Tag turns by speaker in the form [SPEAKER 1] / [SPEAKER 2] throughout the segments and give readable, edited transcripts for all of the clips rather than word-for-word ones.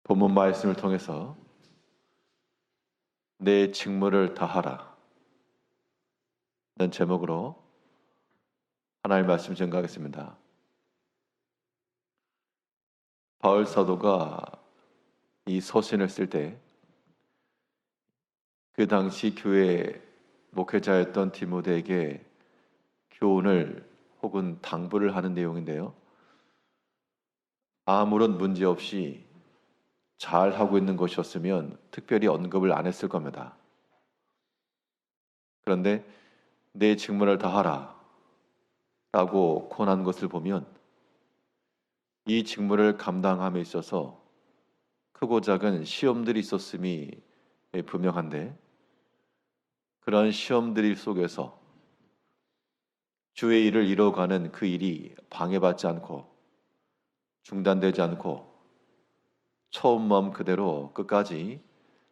[SPEAKER 1] 본문 말씀을 통해서 내 직무를 다하라 는 제목으로 하나님의 말씀 전가하겠습니다. 바울 사도가 이 서신을 쓸 때 그 당시 교회 목회자였던 디모데에게 교훈을 혹은 당부를 하는 내용인데요. 아무런 문제 없이 잘 하고 있는 것이었으면 특별히 언급을 안 했을 겁니다. 그런데 내 직무를 다하라 라고 권한 것을 보면 이 직무를 감당함에 있어서 크고 작은 시험들이 있었음이 분명한데, 그런 시험들 속에서 주의 일을 이뤄가는 그 일이 방해받지 않고 중단되지 않고 처음 마음 그대로 끝까지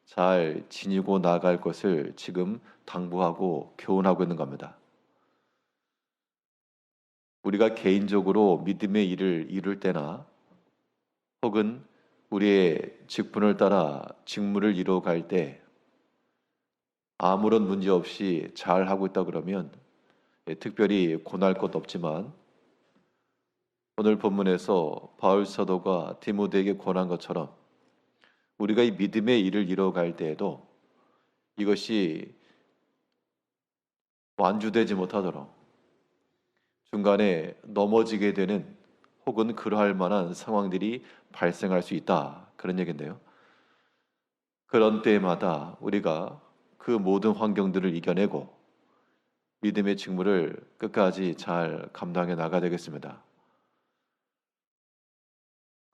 [SPEAKER 1] 잘 지니고 나갈 것을 지금 당부하고 교훈하고 있는 겁니다. 우리가 개인적으로 믿음의 일을 이룰 때나 혹은 우리의 직분을 따라 직무를 이루어갈 때 아무런 문제 없이 잘 하고 있다 그러면 특별히 고날 것 없지만, 오늘 본문에서 바울 사도가 디모데에게 권한 것처럼 우리가 이 믿음의 일을 이뤄갈 때에도 이것이 완주되지 못하도록 중간에 넘어지게 되는 혹은 그러할 만한 상황들이 발생할 수 있다, 그런 얘기인데요. 그런 때마다 우리가 그 모든 환경들을 이겨내고 믿음의 직무를 끝까지 잘 감당해 나가야 되겠습니다.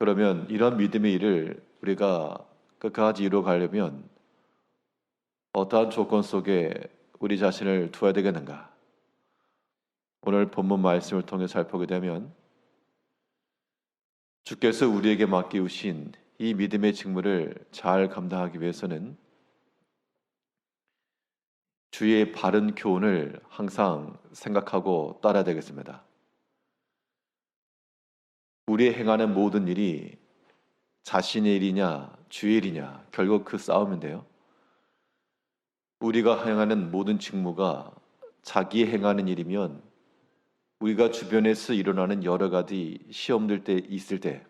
[SPEAKER 1] 그러면 이런 믿음의 일을 우리가 끝까지 이루어가려면 어떠한 조건 속에 우리 자신을 두어야 되겠는가? 오늘 본문 말씀을 통해 살펴보게 되면 주께서 우리에게 맡기우신 이 믿음의 직무를 잘 감당하기 위해서는 주의 바른 교훈을 항상 생각하고 따라야 되겠습니다. 우리의 행하는 모든 일이 자신의 일이냐 주의 일이냐, 결국 그 싸움인데요. 우리가 행하는 모든 직무가 자기 행하는 일이면 우리가 주변에서 일어나는 여러 가지 시험들 때 있을 때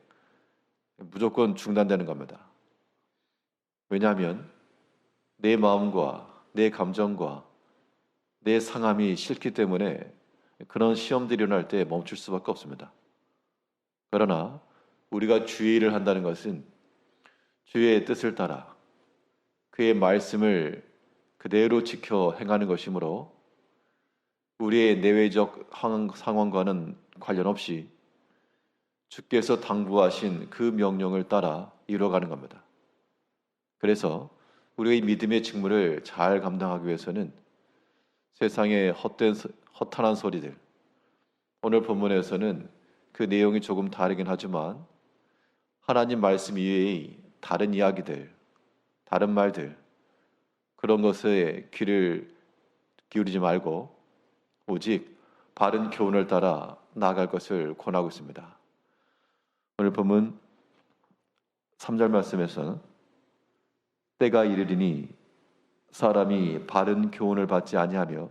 [SPEAKER 1] 무조건 중단되는 겁니다. 왜냐하면 내 마음과 내 감정과 내 상함이 싫기 때문에 그런 시험들이 일어날 때 멈출 수밖에 없습니다. 그러나 우리가 주의 일을 한다는 것은 주의 뜻을 따라 그의 말씀을 그대로 지켜 행하는 것이므로 우리의 내외적 상황과는 관련 없이 주께서 당부하신 그 명령을 따라 이루어가는 겁니다. 그래서 우리가 이 믿음의 직무를 잘 감당하기 위해서는 세상의 허탄한 소리들, 오늘 본문에서는 그 내용이 조금 다르긴 하지만 하나님 말씀 이외의 다른 이야기들, 다른 말들, 그런 것에 귀를 기울이지 말고 오직 바른 교훈을 따라 나아갈 것을 권하고 있습니다. 오늘 본문 3절 말씀에서는 때가 이르리니 사람이 바른 교훈을 받지 아니하며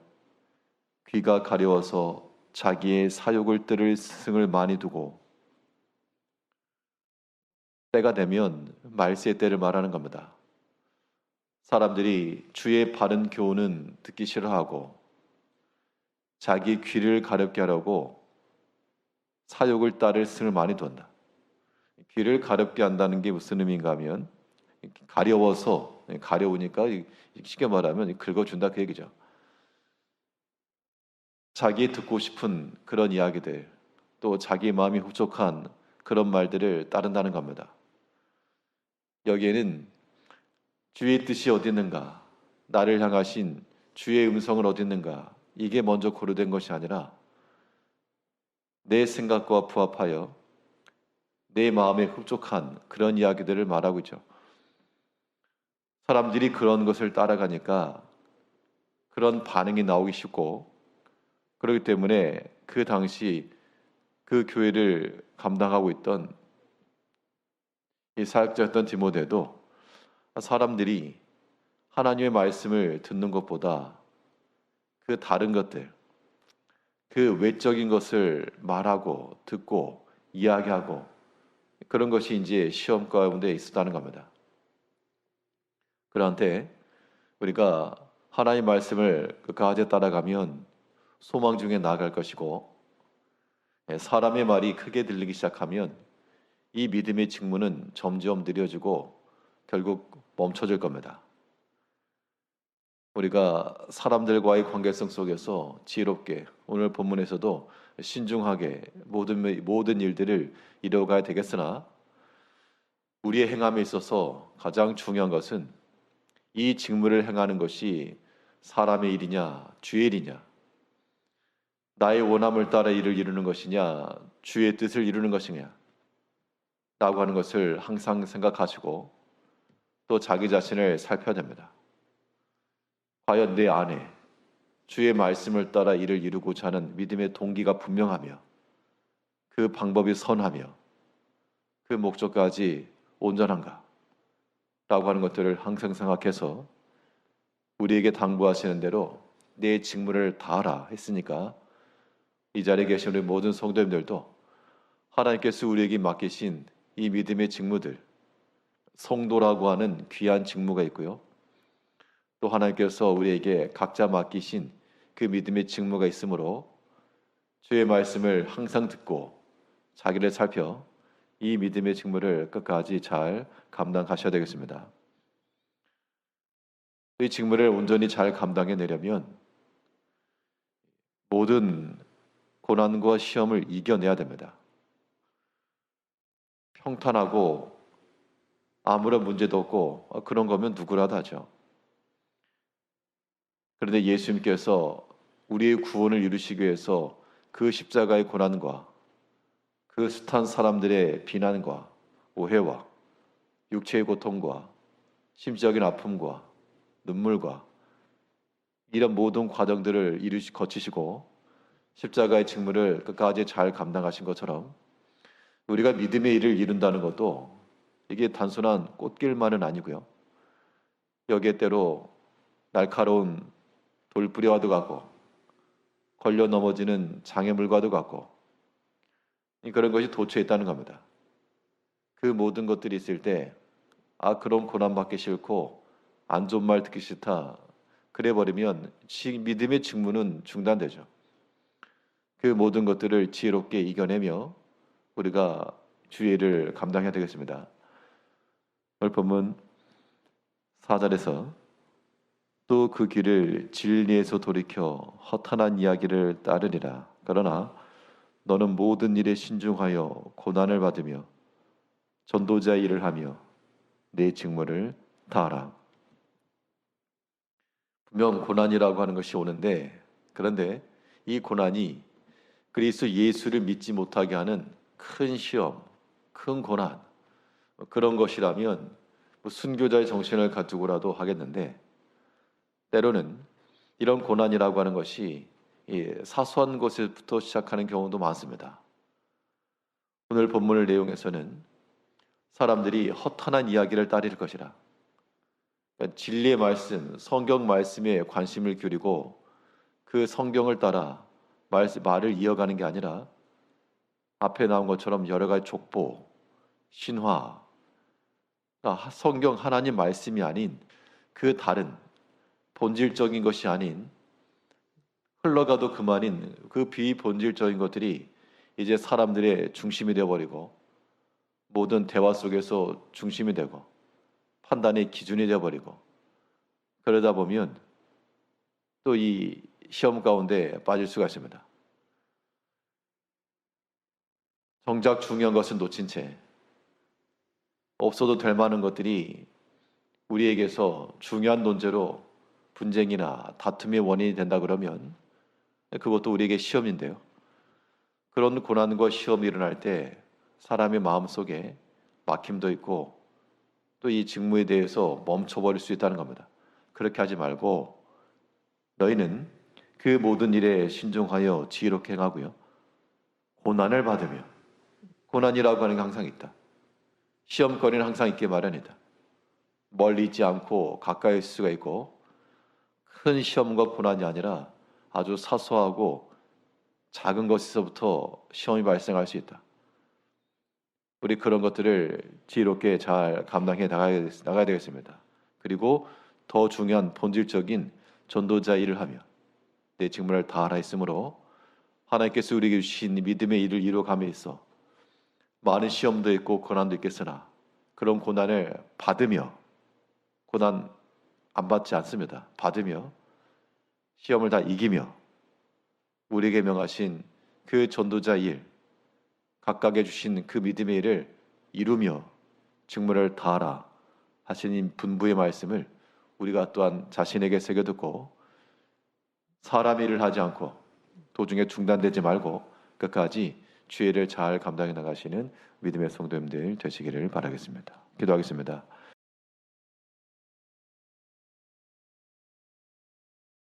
[SPEAKER 1] 귀가 가려워서 자기의 사욕을 들을 스승을 많이 두고, 때가 되면 말세의 때를 말하는 겁니다. 사람들이 주의 바른 교훈은 듣기 싫어하고 자기 귀를 가렵게 하려고 사욕을 따를 스승을 많이 둔다. 귀를 가렵게 한다는 게 무슨 의미인가 하면 가려우니까 쉽게 말하면 긁어준다, 그 얘기죠. 자기 듣고 싶은 그런 이야기들, 또 자기 마음이 흡족한 그런 말들을 따른다는 겁니다. 여기에는 주의 뜻이 어디 있는가, 나를 향하신 주의 음성은 어디 있는가, 이게 먼저 고려된 것이 아니라 내 생각과 부합하여 내 마음에 흡족한 그런 이야기들을 말하고 있죠. 사람들이 그런 것을 따라가니까 그런 반응이 나오기 쉽고, 그렇기 때문에 그 당시 그 교회를 감당하고 있던 이 사역자였던 디모데도 사람들이 하나님의 말씀을 듣는 것보다 그 다른 것들, 그 외적인 것을 말하고 듣고 이야기하고 그런 것이 이제 시험 가운데 있었다는 겁니다. 그런데 우리가 하나님의 말씀을 끝까지 따라가면 소망 중에 나아갈 것이고, 사람의 말이 크게 들리기 시작하면 이 믿음의 직무는 점점 느려지고 결국 멈춰질 겁니다. 우리가 사람들과의 관계성 속에서 지혜롭게 오늘 본문에서도 신중하게 모든 일들을 이뤄가야 되겠으나, 우리의 행함에 있어서 가장 중요한 것은 이 직무를 행하는 것이 사람의 일이냐 주의 일이냐, 나의 원함을 따라 일을 이루는 것이냐 주의 뜻을 이루는 것이냐 라고 하는 것을 항상 생각하시고 또 자기 자신을 살펴야 됩니다. 과연 내 안에 주의 말씀을 따라 일을 이루고자 하는 믿음의 동기가 분명하며 그 방법이 선하며 그 목적까지 온전한가 라고 하는 것들을 항상 생각해서 우리에게 당부하시는 대로 내 직무를 다하라 했으니까, 이 자리에 계신 우리 모든 성도님들도 하나님께서 우리에게 맡기신 이 믿음의 직무들, 성도라고 하는 귀한 직무가 있고요, 또 하나님께서 우리에게 각자 맡기신 그 믿음의 직무가 있으므로 주의 말씀을 항상 듣고 자기를 살펴 이 믿음의 직무를 끝까지 잘 감당하셔야 되겠습니다. 이 직무를 온전히 잘 감당해내려면 모든 고난과 시험을 이겨내야 됩니다. 평탄하고 아무런 문제도 없고 그런 거면 누구라도 하죠. 그런데 예수님께서 우리의 구원을 이루시기 위해서 그 십자가의 고난과 그 숱한 사람들의 비난과 오해와 육체의 고통과 심적인 아픔과 눈물과 이런 모든 과정들을 거치시고 십자가의 직무를 끝까지 잘 감당하신 것처럼, 우리가 믿음의 일을 이룬다는 것도 이게 단순한 꽃길만은 아니고요, 여기에 때로 날카로운 돌부리와도 같고 걸려 넘어지는 장애물과도 같고 그런 것이 도처에 있다는 겁니다. 그 모든 것들이 있을 때 그런 고난받기 싫고 안 좋은 말 듣기 싫다 그래 버리면 믿음의 직무는 중단되죠. 그 모든 것들을 지혜롭게 이겨내며 우리가 주의 일을 감당해야 되겠습니다. 오늘 본문 4절에서 또 그 길을 진리에서 돌이켜 허탄한 이야기를 따르리라. 그러나 너는 모든 일에 신중하여 고난을 받으며 전도자의 일을 하며 내 직무를 다하라. 분명 고난이라고 하는 것이 오는데, 그런데 이 고난이 그리스도 예수를 믿지 못하게 하는 큰 시험, 큰 고난, 그런 것이라면 순교자의 정신을 가지고라도 하겠는데, 때로는 이런 고난이라고 하는 것이 사소한 것에부터 시작하는 경우도 많습니다. 오늘 본문의 내용에서는 사람들이 허탄한 이야기를 따를 것이라, 진리의 말씀, 성경 말씀에 관심을 기울이고 그 성경을 따라 말을 이어가는 게 아니라 앞에 나온 것처럼 여러 가지 족보, 신화, 성경 하나님 말씀이 아닌 그 다른 본질적인 것이 아닌 흘러가도 그만인 그 비본질적인 것들이 이제 사람들의 중심이 되어버리고 모든 대화 속에서 중심이 되고 판단의 기준이 되어버리고, 그러다 보면 또 이 시험 가운데 빠질 수가 있습니다. 정작 중요한 것은 놓친 채 없어도 될 만한 것들이 우리에게서 중요한 논제로 분쟁이나 다툼의 원인이 된다 그러면 그것도 우리에게 시험인데요. 그런 고난과 시험이 일어날 때 사람의 마음속에 막힘도 있고 또 이 직무에 대해서 멈춰버릴 수 있다는 겁니다. 그렇게 하지 말고 너희는 그 모든 일에 신중하여 지혜롭게 행하고요, 고난을 받으며, 고난이라고 하는 게 항상 있다. 시험거리는 항상 있기 마련이다. 멀리 있지 않고 가까이 있을 수가 있고, 큰 시험과 고난이 아니라 아주 사소하고 작은 것에서부터 시험이 발생할 수 있다. 우리 그런 것들을 지혜롭게 잘 감당해 나가야 되겠습니다. 그리고 더 중요한 본질적인 전도자 일을 하며 내 직분을 다하라 했으므로, 하나님께서 우리에게 주신 믿음의 일을 이루어감에 있어 많은 시험도 있고 고난도 있겠으나, 그런 고난을 받으며, 고난 안 받지 않습니다. 받으며 시험을 다 이기며 우리에게 명하신 그 전도자 일, 각각에 주신 그 믿음의 일을 이루며 직무를 다하라 하신 이 분부의 말씀을 우리가 또한 자신에게 새겨듣고, 사람 일을 하지 않고 도중에 중단되지 말고 끝까지 주의를 잘 감당해 나가시는 믿음의 성도님들 되시기를 바라겠습니다. 기도하겠습니다.